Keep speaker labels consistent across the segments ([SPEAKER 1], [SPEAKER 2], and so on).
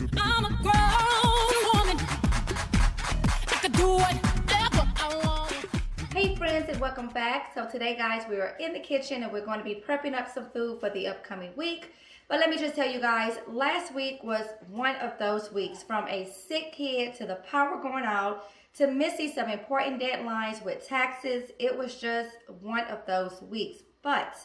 [SPEAKER 1] I'm a grown woman. I could do whatever I want.
[SPEAKER 2] Hey friends, and welcome back. So today guys, we are in the kitchen and we're going to be prepping up some food for the upcoming week. But let me just tell you guys, last week was one of those weeks, from a sick kid to the power going out to missing some important deadlines with taxes. It was just one of those weeks. But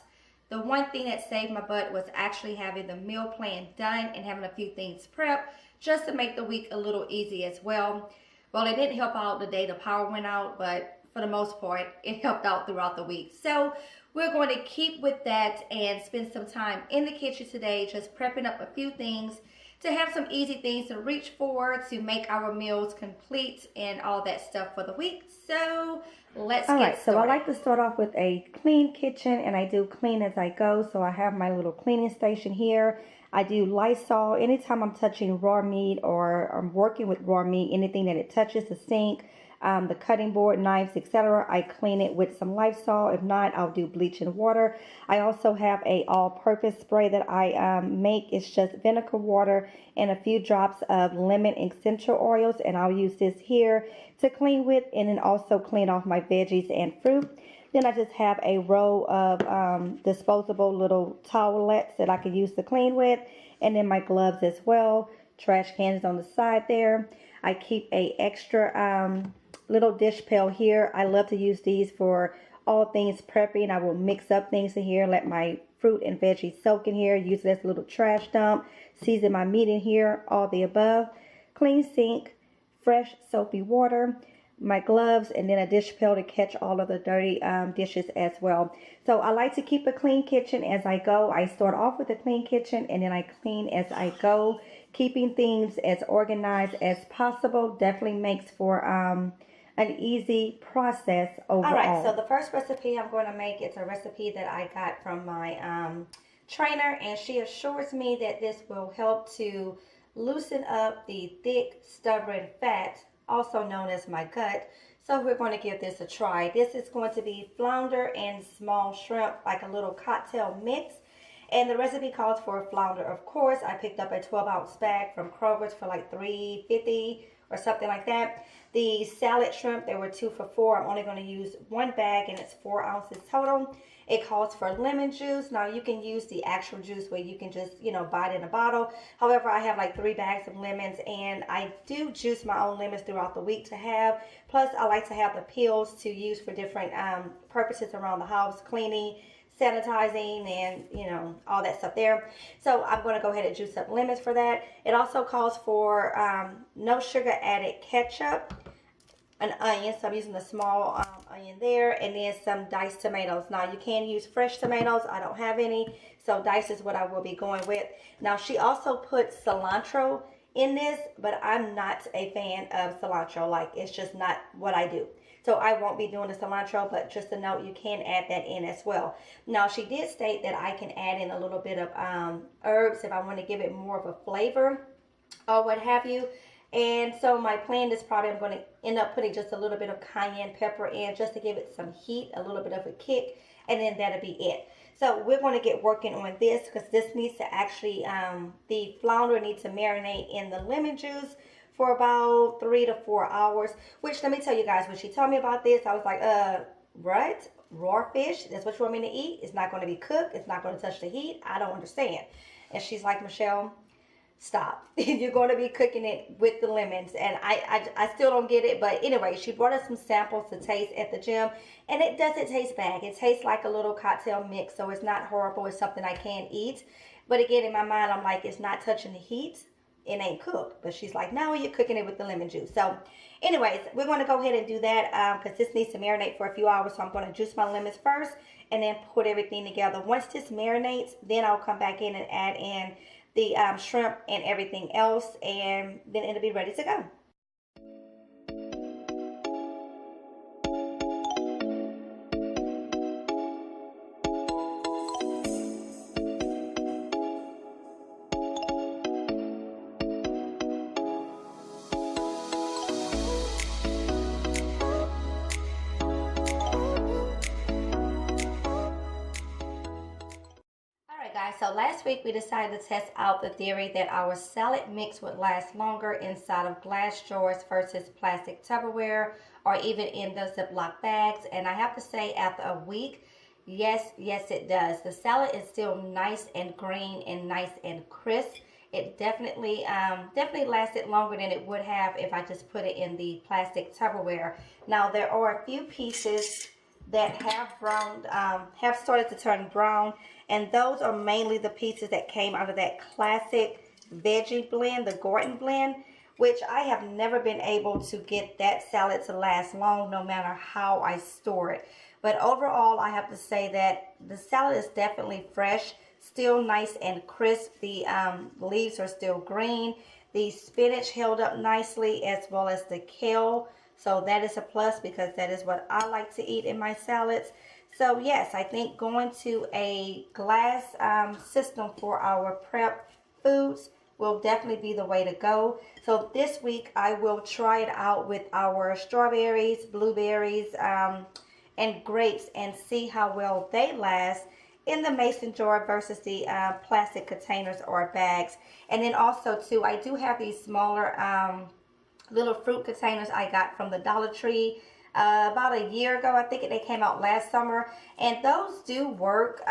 [SPEAKER 2] the one thing that saved my butt was actually having the meal plan done and having a few things prepped just to make the week a little easy as well. Well, it didn't help out the day the power went out, but for the most part, it helped out throughout the week. So we're going to keep with that and spend some time in the kitchen today, just prepping up a few things to have some easy things to reach for to make our meals complete and all that stuff for the week. So let's get started.
[SPEAKER 3] So I like to start off with a clean kitchen, and I do clean as I go. So I have my little cleaning station here. I do Lysol anytime I'm touching raw meat or I'm working with raw meat. Anything that it touches, the sink, the cutting board, knives, etc. I clean it with some Lysol. If not, I'll do bleach and water. I also have a all-purpose spray that I make. It's just vinegar, water, and a few drops of lemon essential oils, and I'll use this here to clean with, and then also clean off my veggies and fruit. Then I just have a row of disposable little towelettes that I can use to clean with, and then my gloves as well. Trash cans on the side there. I keep a extra little dish pail here. I love to use these for all things prepping. I will mix up things in here, let my fruit and veggies soak in here, use it as a little trash dump, season my meat in here, all the above. Clean sink, fresh soapy water, my gloves, and then a dish pail to catch all of the dirty dishes as well. So I like to keep a clean kitchen as I go. I start off with a clean kitchen and then I clean as I go. Keeping things as organized as possible definitely makes for an easy process overall. All right, so the first recipe I'm going to make is a recipe that I got from my trainer, and she assures me that this will help to loosen up the thick, stubborn fat, also known as my gut. So we're going to give this a try. This is going to be flounder and small shrimp, like a little cocktail mix. And the recipe calls for flounder, of course. I picked up a 12-ounce bag from Kroger's for like $3.50 or something like that. The salad shrimp, they were 2 for $4. I'm only going to use one bag, and it's 4 ounces total. It calls for lemon juice. Now, you can use the actual juice where you can just, buy it in a bottle. However, I have like 3 bags of lemons, and I do juice my own lemons throughout the week to have. Plus, I like to have the peels to use for different purposes around the house, cleaning, sanitizing, and all that stuff there. So I'm going to go ahead and juice up lemons for that. It also calls for no sugar added ketchup, an onion, so I'm using the small onion there, and then some diced tomatoes. Now you can use fresh tomatoes. I don't have any, so diced is what I will be going with. Now she also put cilantro in this, but I'm not a fan of cilantro. Like, it's just not what I do. So I won't be doing the cilantro, but just a note, you can add that in as well. Now, she did state that I can add in a little bit of herbs if I want to give it more of a flavor or what have you. And so my plan is probably I'm going to end up putting just a little bit of cayenne pepper in just to give it some heat, a little bit of a kick, and then that'll be it. So we're going to get working on this because this needs to actually, the flounder needs to marinate in the lemon juice for about 3 to 4 hours, which, let me tell you guys, when she told me about this, I was like, what? Raw fish? That's what you want me to eat? It's not going to be cooked. It's not going to touch the heat. I don't understand. And she's like, Michelle, stop. You're going to be cooking it with the lemons. And I still don't get it. But anyway, she brought us some samples to taste at the gym. And it doesn't taste bad. It tastes like a little cocktail mix. So it's not horrible. It's something I can eat. But again, in my mind, I'm like, it's not touching the heat. It ain't cooked. But she's like, no, you're cooking it with the lemon juice. So anyways, we're going to go ahead and do that because this needs to marinate for a few hours. So I'm going to juice my lemons first and then put everything together. Once this marinates, then I'll come back in and add in the shrimp and everything else, and then it'll be ready to go. So last
[SPEAKER 2] last week we decided to test out the theory that our salad mix would last longer inside of glass jars versus plastic Tupperware or even in the Ziploc bags. And I have to say, after a week, yes, it does. The salad is still nice and green and nice and crisp. It definitely lasted longer than it would have if I just put it in the plastic Tupperware. Now, there are a few pieces that have started to turn brown, and those are mainly the pieces that came out of that classic veggie blend, the Gordon blend, which I have never been able to get that salad to last long no matter how I store it. But overall, I have to say that the salad is definitely fresh, still nice and crisp. The leaves are still green. The spinach held up nicely, as well as the kale. So that is a plus because that is what I like to eat in my salads. So yes, I think going to a glass system for our prep foods will definitely be the way to go. So this week I will try it out with our strawberries, blueberries, and grapes and see how well they last in the mason jar versus the plastic containers or bags. And then also too, I do have these smaller little fruit containers I got from the Dollar Tree about a year ago. I think they came out last summer, and those do work.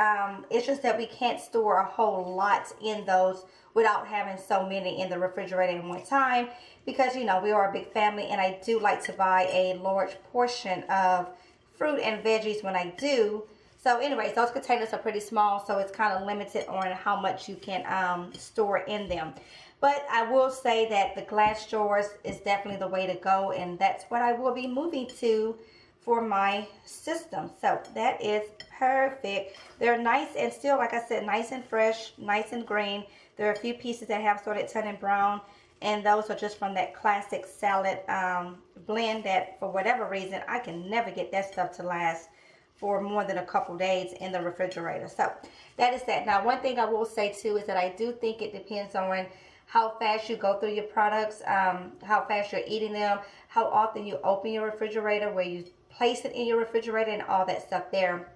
[SPEAKER 2] It's just that we can't store a whole lot in those without having so many in the refrigerator at one time, because you know we are a big family, and I do like to buy a large portion of fruit and veggies when I do. So anyways, those containers are pretty small, so it's kind of limited on how much you can store in them. But I will say that the glass jars is definitely the way to go, and that's what I will be moving to for my system. So that is perfect. They're nice and still, like I said, nice and fresh, nice and green. There are a few pieces that have started turning brown, and those are just from that classic salad blend that, for whatever reason, I can never get that stuff to last for more than a couple days in the refrigerator. So that is that. Now, one thing I will say too is that I do think it depends on how fast you go through your products, how fast you're eating them, how often you open your refrigerator, where you place it in your refrigerator, and all that stuff there.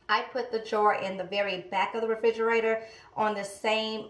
[SPEAKER 2] I put the jar in the very back of the refrigerator on the same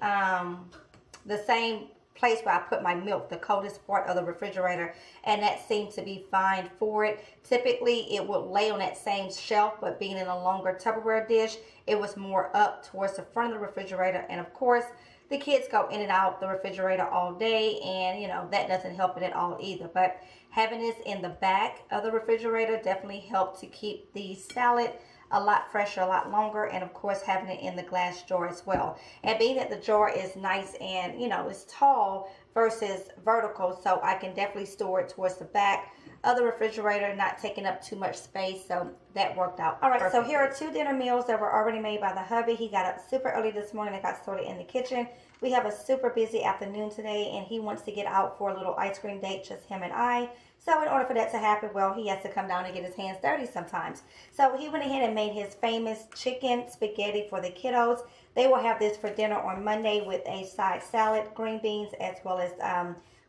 [SPEAKER 2] place where I put my milk, the coldest part of the refrigerator, and that seemed to be fine for it. Typically, it would lay on that same shelf, but being in a longer Tupperware dish, it was more up towards the front of the refrigerator, and of course, the kids go in and out the refrigerator all day, and you know that doesn't help it at all either. But having this in the back of the refrigerator definitely helped to keep the salad a lot fresher, a lot longer, and of course having it in the glass jar as well. And being that the jar is nice and you know it's tall versus vertical, so I can definitely store it towards the back of the refrigerator, not taking up too much space. So that worked out. All right, so here are 2 dinner meals that were already made by the hubby. He got up super early this morning and got started in the kitchen. We have a super busy afternoon today, and he wants to get out for a little ice cream date, just him and I. So in order for that to happen, well, he has to come down and get his hands dirty sometimes. So he went ahead and made his famous chicken spaghetti for the kiddos. They will have this for dinner on Monday with a side salad, green beans, as well as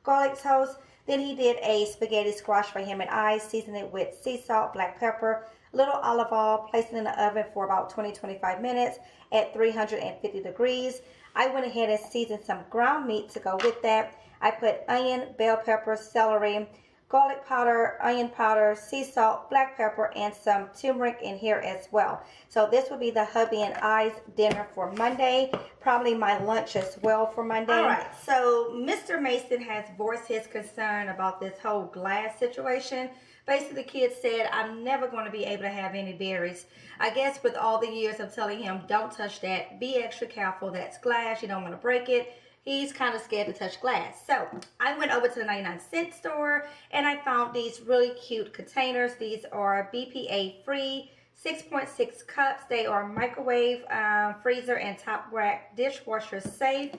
[SPEAKER 2] garlic toast. Then he did a spaghetti squash for him and I, seasoned it with sea salt, black pepper, a little olive oil, placed it in the oven for about 20-25 minutes at 350 degrees. I went ahead and seasoned some ground meat to go with that. I put onion, bell pepper, celery, garlic powder, onion powder, sea salt, black pepper, and some turmeric in here as well. So this will be the hubby and I's dinner for Monday, probably my lunch as well for Monday. All right, so Mr. Mason has voiced his concern about this whole glass situation. Basically, the kid said, I'm never going to be able to have any berries. I guess with all the years I'm telling him, don't touch that, be extra careful, that's glass, you don't want to break it. He's kind of scared to touch glass. So I went over to the 99-cent store and I found these really cute containers. These are BPA free, 6.6 cups. They are microwave, freezer, and top rack dishwasher safe,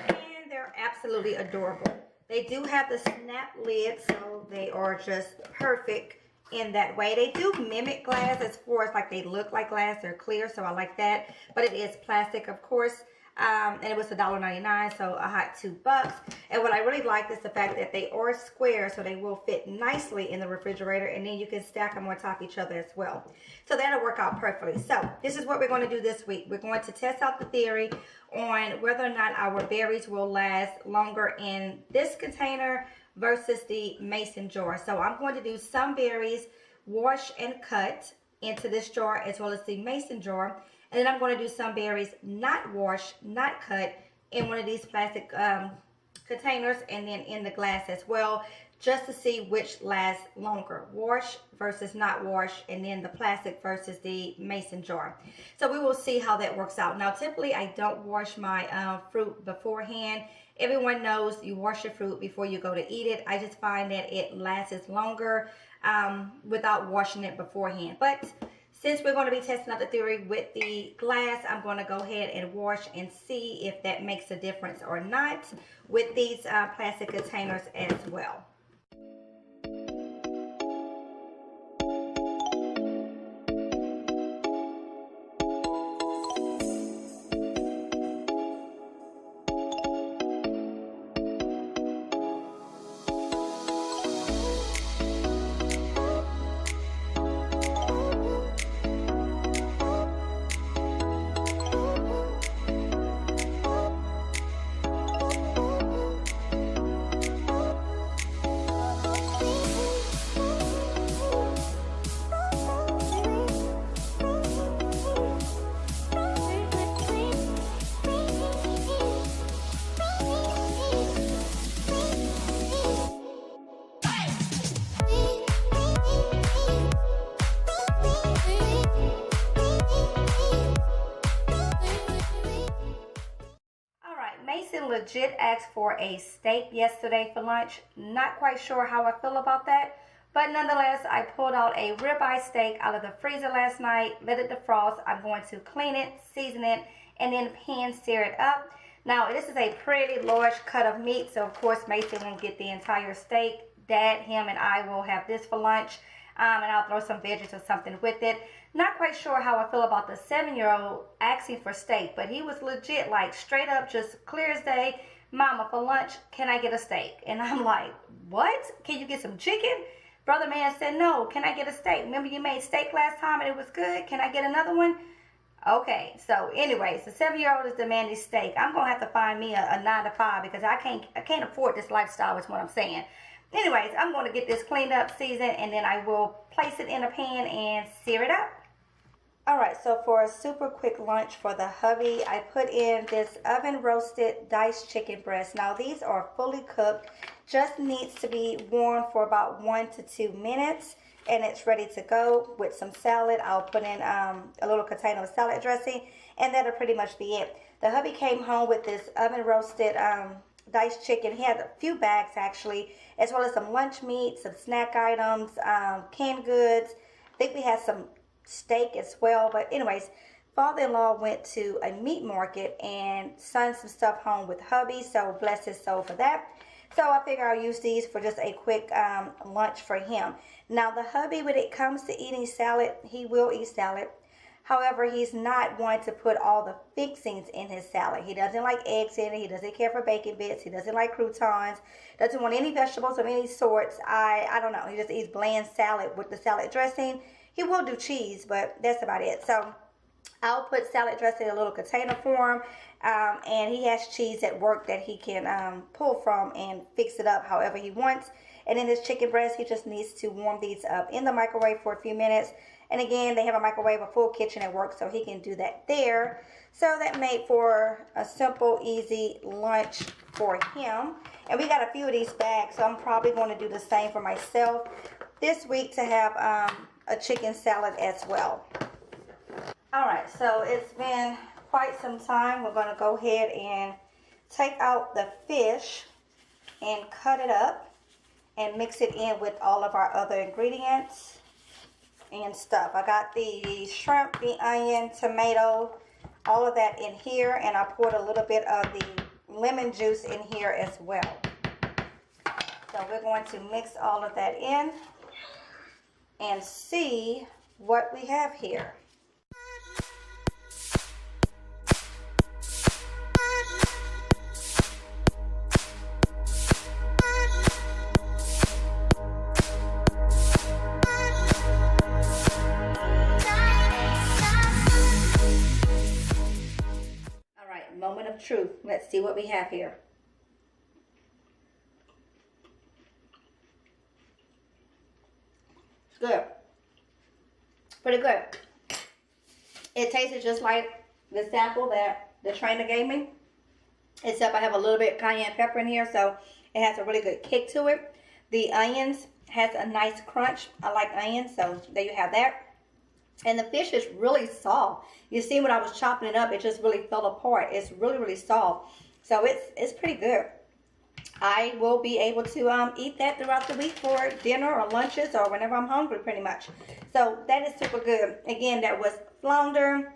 [SPEAKER 2] and they're absolutely adorable. They do have the snap lid, so they are just perfect in that way. They do mimic glass as far as like they look like glass. They're clear, so I like that. But it is plastic, of course.
[SPEAKER 3] and it was $1.99, so a hot $2. And what I really like is the fact that they are square, so they will fit nicely in the refrigerator, and then you can stack them on top of each other as well. So that'll work out perfectly. So this is what we're going to do this week. We're going to test out the theory on whether or not our berries will last longer in this container versus the mason jar. So I'm going to do some berries, wash and cut into this jar as well as the mason jar. And then I'm going to do some berries not washed, not cut in one of these plastic containers and then in the glass as well, just to see which lasts longer, wash versus not wash, and then the plastic versus the mason jar. So we will see how that works out. Now typically I don't wash my fruit beforehand. Everyone knows you wash your fruit before you go to eat it. I just find that it lasts longer without washing it beforehand. But since we're going to be testing out the theory with the glass, I'm going to go ahead and wash and see if that makes a difference or not with these plastic containers as well. Mason legit asked for a steak yesterday for lunch. Not quite sure how I feel about that, but nonetheless, I pulled out a ribeye steak out of the freezer last night, let it defrost. I'm going to clean it, season it, and then pan sear it up. Now, this is a pretty large cut of meat, so of course Mason won't get the entire steak. Dad, him, and I will have this for lunch, and I'll throw some veggies or something with it. Not quite sure how I feel about the 7-year-old asking for steak, but he was legit, like, straight up, just clear as day. Mama, for lunch, can I get a steak? And I'm like, what? Can you get some chicken? Brother man said, no, can I get a steak? Remember you made steak last time and it was good? Can I get another one? Okay, so anyways, the 7-year-old is demanding steak. I'm going to have to find me a 9 to 5 because I can't afford this lifestyle is what I'm saying. Anyways, I'm going to get this cleaned up, seasoned, and then I will place it in a pan and sear it up. Alright, so for a super quick lunch for the hubby, I put in this oven roasted diced chicken breast. Now these are fully cooked, just needs to be warmed for about 1 to 2 minutes, and it's ready to go with some salad. I'll put in a little container of salad dressing, and that'll pretty much be it. The hubby came home with this oven roasted diced chicken. He had a few bags actually, as well as some lunch meat, some snack items, canned goods. I think we had some steak as well. But anyways, father-in-law went to a meat market and sent some stuff home with hubby, so bless his soul for that. So I figure I'll use these for just a quick lunch for him. Now the hubby, when it comes to eating salad, he will eat salad. However, he's not one to put all the fixings in his salad. He doesn't like eggs in it. He doesn't care for bacon bits. He doesn't like croutons. Doesn't want any vegetables of any sorts. I don't know. He just eats bland salad with the salad dressing. He will do cheese, but that's about it. So I'll put salad dressing in a little container for him. And he has cheese at work that he can pull from and fix it up however he wants. And then his chicken breast, he just needs to warm these up in the microwave for a few minutes. And again, they have a microwave, a full kitchen at work, so he can do that there. So that made for a simple, easy lunch for him. And we got a few of these bags, so I'm probably going to do the same for myself this week to have a chicken salad as well. Alright, so it's been quite some time. We're going to go ahead and take out the fish and cut it up and mix it in with all of our other ingredients and stuff. I got the shrimp, the onion, tomato, all of that in here, and I poured a little bit of the lemon juice in here as well. So we're going to mix all of that in and see what we have here.
[SPEAKER 2] see what we have here. It's good. Pretty good. It tasted just like the sample that the trainer gave me, except I have a little bit of cayenne pepper in here, so it has a really good kick to it. The onions has a nice crunch. I like onions, so there you have that. And the fish is really soft. You see when I was chopping it up, it just really fell apart. It's really, really soft. So it's pretty good. I will be able to eat that throughout the week for dinner or lunches or whenever I'm hungry, pretty much. So that is super good. Again, that was flounder,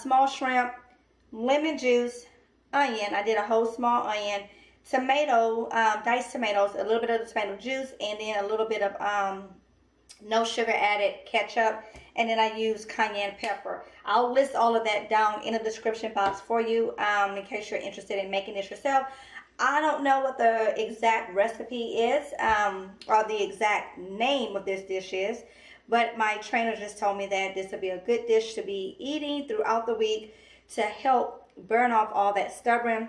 [SPEAKER 2] small shrimp, lemon juice, onion. I did a whole small onion, tomato, diced tomatoes, a little bit of the tomato juice, and then a little bit of no sugar added ketchup, and then I use cayenne pepper. I'll list all of that down in the description box for you in case you're interested in making this yourself. I don't know what the exact recipe is or the exact name of this dish is, but my trainer just told me that this would be a good dish to be eating throughout the week to help burn off all that stubborn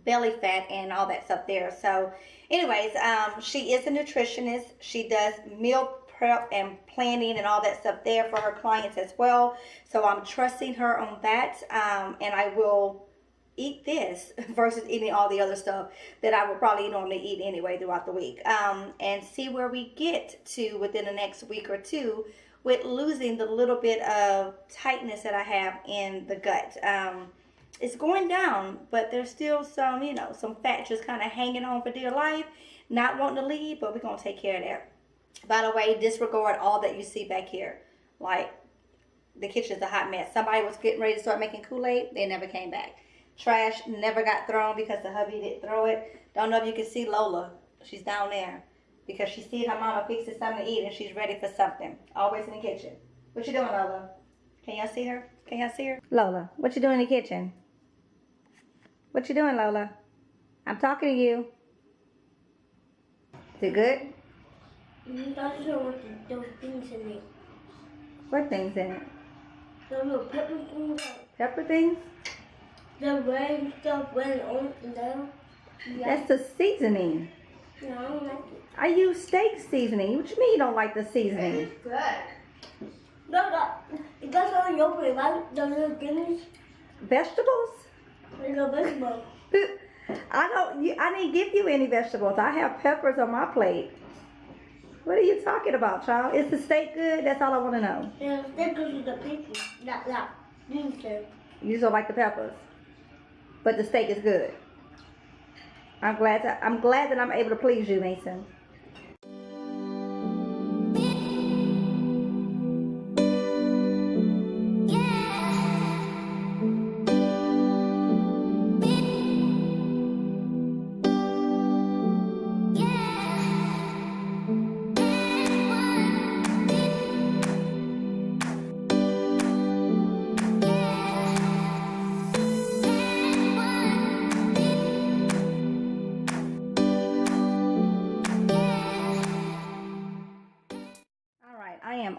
[SPEAKER 2] belly fat and all that stuff there. So anyways, she is a nutritionist. She does meal prep and planning and all that stuff there for her clients as well. So I'm trusting her on that, and I will eat this versus eating all the other stuff that I would probably normally eat anyway throughout the week, and see where we get to within the next week or two with losing the little bit of tightness that I have in the gut. It's going down, but there's still some, you know, some fat just kind of hanging on for dear life, not wanting to leave, but we're going to take care of that. By the way, disregard all that you see back here. Like, the kitchen's a hot mess. Somebody was getting ready to start making Kool-Aid. They never came back. Trash never got thrown because the hubby didn't throw it. Don't know if you can see Lola. She's down there because she sees her mama fixing something to eat and she's ready for something. Always in the kitchen. What you doing, Lola? Can y'all see her? Can y'all see her? Lola, what you doing in the kitchen? What you doing, Lola? I'm talking to you. Is it good?
[SPEAKER 4] I'm not sure what those things in it.
[SPEAKER 2] What things in it?
[SPEAKER 4] The little pepper things.
[SPEAKER 2] Pepper things?
[SPEAKER 4] The red stuff went on and down. Yeah.
[SPEAKER 2] That's the seasoning.
[SPEAKER 4] No, I don't like it.
[SPEAKER 2] I use steak seasoning. What you mean you don't like the seasoning?
[SPEAKER 4] Good. No, that's on your plate, right? The little guineas.
[SPEAKER 2] Vegetables?
[SPEAKER 4] Little vegetable.
[SPEAKER 2] I didn't give you any vegetables. I have peppers on my plate. What are you talking about, child? Is the steak good? That's all I want to know.
[SPEAKER 4] Yeah, that goes with the people. That. These two.
[SPEAKER 2] You just don't like the peppers, but the steak is good. I'm glad that I'm able to please you, Mason.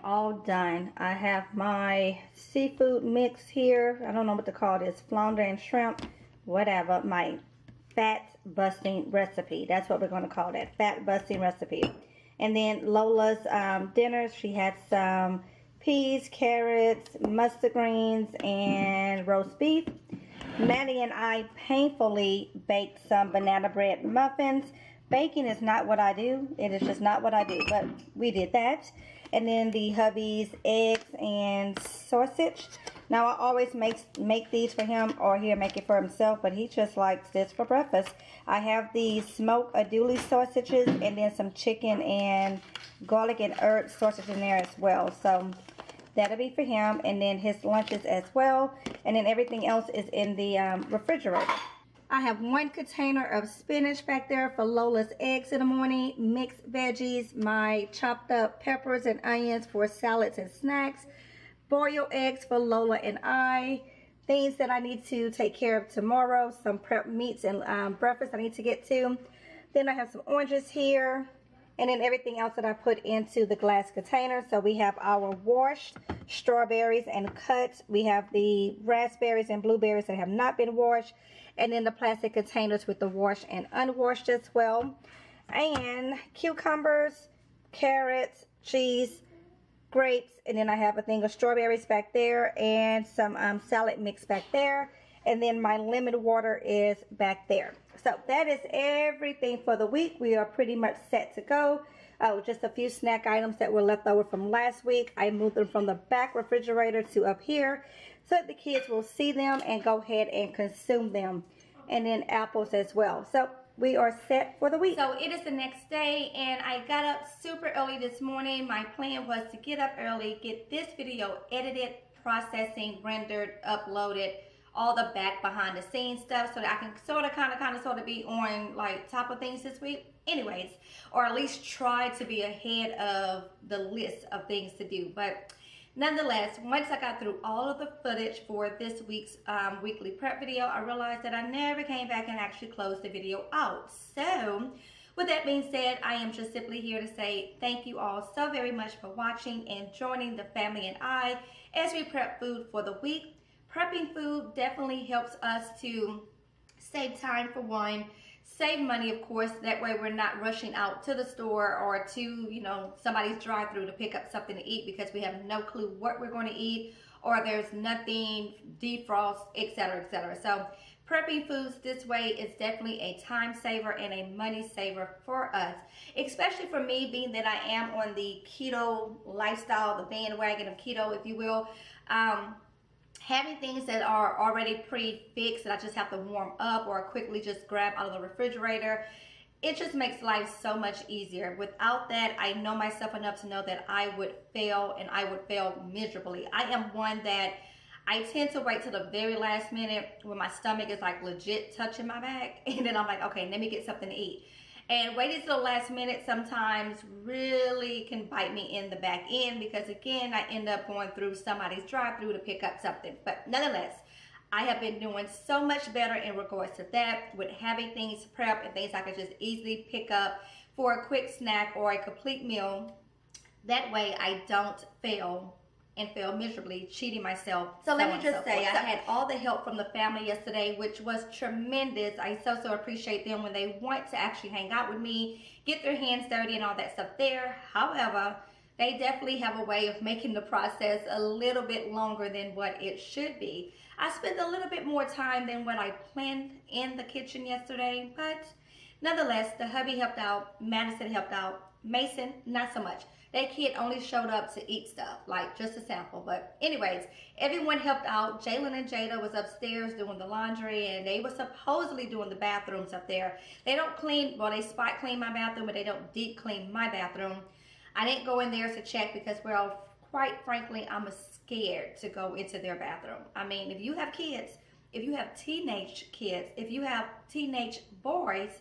[SPEAKER 2] All done. I have my seafood mix here. I don't know what to call this. Flounder and shrimp, whatever. My fat busting recipe. That's what we're going to call that. Fat busting recipe. And then Lola's dinner. She had some peas, carrots, mustard greens, and roast beef. Maddie and I painfully baked some banana bread muffins. Baking is not what I do. It is just not what I do. But we did that. And then the hubby's eggs and sausage. Now I always make these for him, or he'll make it for himself, but he just likes this for breakfast. I have the smoked andouille sausages and then some chicken and garlic and herb sausage in there as well. So that'll be for him, and then his lunches as well. And then everything else is in the refrigerator. I have one container of spinach back there for Lola's eggs in the morning, mixed veggies, my chopped up peppers and onions for salads and snacks, boiled eggs for Lola and I, things that I need to take care of tomorrow, some prep meats and breakfast I need to get to. Then I have some oranges here, and then everything else that I put into the glass container. So we have our washed strawberries and cut. We have the raspberries and blueberries that have not been washed.
[SPEAKER 3] And then the plastic containers with the washed and unwashed as well. And cucumbers, carrots, cheese, grapes, and then I have a thing of strawberries back there and some salad mix back there. And then my lemon water is back there. So that is everything for the week. We are pretty much set to go. Oh, just a few snack items that were left over from last week. I moved them from the back refrigerator to up here so that the kids will see them and go ahead and consume them. And then apples as well. So we are set for the week.
[SPEAKER 2] So it is the next day and I got up super early this morning. My plan was to get up early, get this video edited, processing, rendered, uploaded, all the back behind the scenes stuff so that I can sort of be on like top of things this week. Anyways, or at least try to be ahead of the list of things to do. But nonetheless, once I got through all of the footage for this week's weekly prep video, I realized that I never came back and actually closed the video out. So with that being said, I am just simply here to say thank you all so very much for watching and joining the family and I as we prep food for the week. Prepping food definitely helps us to save time for one, save money, of course. That way we're not rushing out to the store or to, you know, somebody's drive-through to pick up something to eat because we have no clue what we're going to eat or there's nothing defrost, etc., etc. So prepping foods this way is definitely a time saver and a money saver for us, especially for me, being that I am on the keto lifestyle, the bandwagon of keto, if you will. Having things that are already pre-fixed that I just have to warm up or quickly just grab out of the refrigerator, it just makes life so much easier. Without that, I know myself enough to know that I would fail, and I would fail miserably. I am one that I tend to wait till the very last minute when my stomach is like legit touching my back, and then I'm like, okay, let me get something to eat. And waiting till the last minute sometimes really can bite me in the back end because, again, I end up going through somebody's drive-through to pick up something. But nonetheless, I have been doing so much better in regards to that with having things prepped and things I can just easily pick up for a quick snack or a complete meal. That way I don't fail and fail miserably, cheating myself. So let me just say, I had all the help from the family yesterday, which was tremendous. I so appreciate them when they want to actually hang out with me, get their hands dirty and all that stuff there. However, they definitely have a way of making the process a little bit longer than what it should be. I spent a little bit more time than what I planned in the kitchen yesterday, but nonetheless, the hubby helped out, Madison helped out, Mason, not so much. That kid only showed up to eat stuff, like just a sample. But anyways, everyone helped out. Jalen and Jada was upstairs doing the laundry, and they were supposedly doing the bathrooms up there. They don't clean, well, they spot clean my bathroom, but they don't deep clean my bathroom. I didn't go in there to check because, well, quite frankly, I'm scared to go into their bathroom. I mean, if you have kids, if you have teenage kids, if you have teenage boys,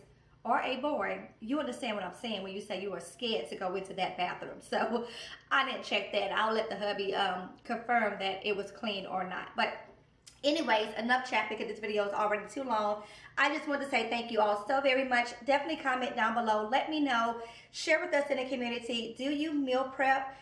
[SPEAKER 2] or a boy, you understand what I'm saying when you say you are scared to go into that bathroom. So I didn't check that. I'll let the hubby confirm that it was clean or not. But anyways, enough chat because this video is already too long. I just want to say thank you all so very much. Definitely comment down below. Let me know. Share with us in the community. Do you meal prep?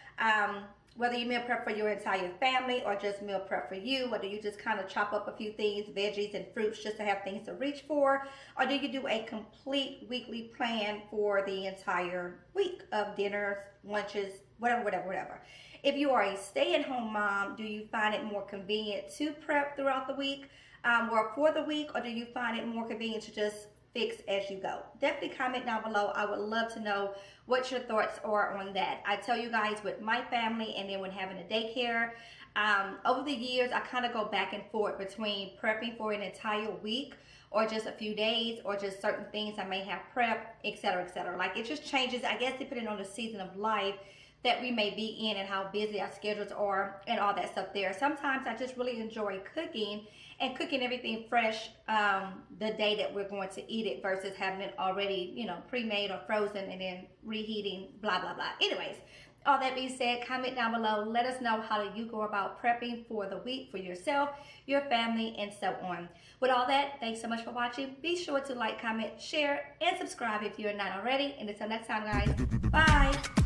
[SPEAKER 2] Whether you meal prep for your entire family or just meal prep for you, or do you just kind of chop up a few things, veggies and fruits, just to have things to reach for, or do you do a complete weekly plan for the entire week of dinners, lunches, whatever. If you are a stay-at-home mom, do you find it more convenient to prep throughout the week or for the week, or do you find it more convenient to just fix as you go? Definitely comment down below. I would love to know what your thoughts are on that. I tell you guys, with my family and then when having a daycare, over the years I kind of go back and forth between prepping for an entire week or just a few days or just certain things I may have prepped, etc., etc. Like, it just changes, I guess, depending on the season of life that we may be in and how busy our schedules are and all that stuff there. Sometimes I just really enjoy cooking and cooking everything fresh the day that we're going to eat it versus having it already, you know, pre-made or frozen and then reheating, blah, blah, blah. Anyways, all that being said, comment down below. Let us know how do you go about prepping for the week for yourself, your family, and so on. With all that, thanks so much for watching. Be sure to like, comment, share, and subscribe if you're not already. And until next time, guys, bye.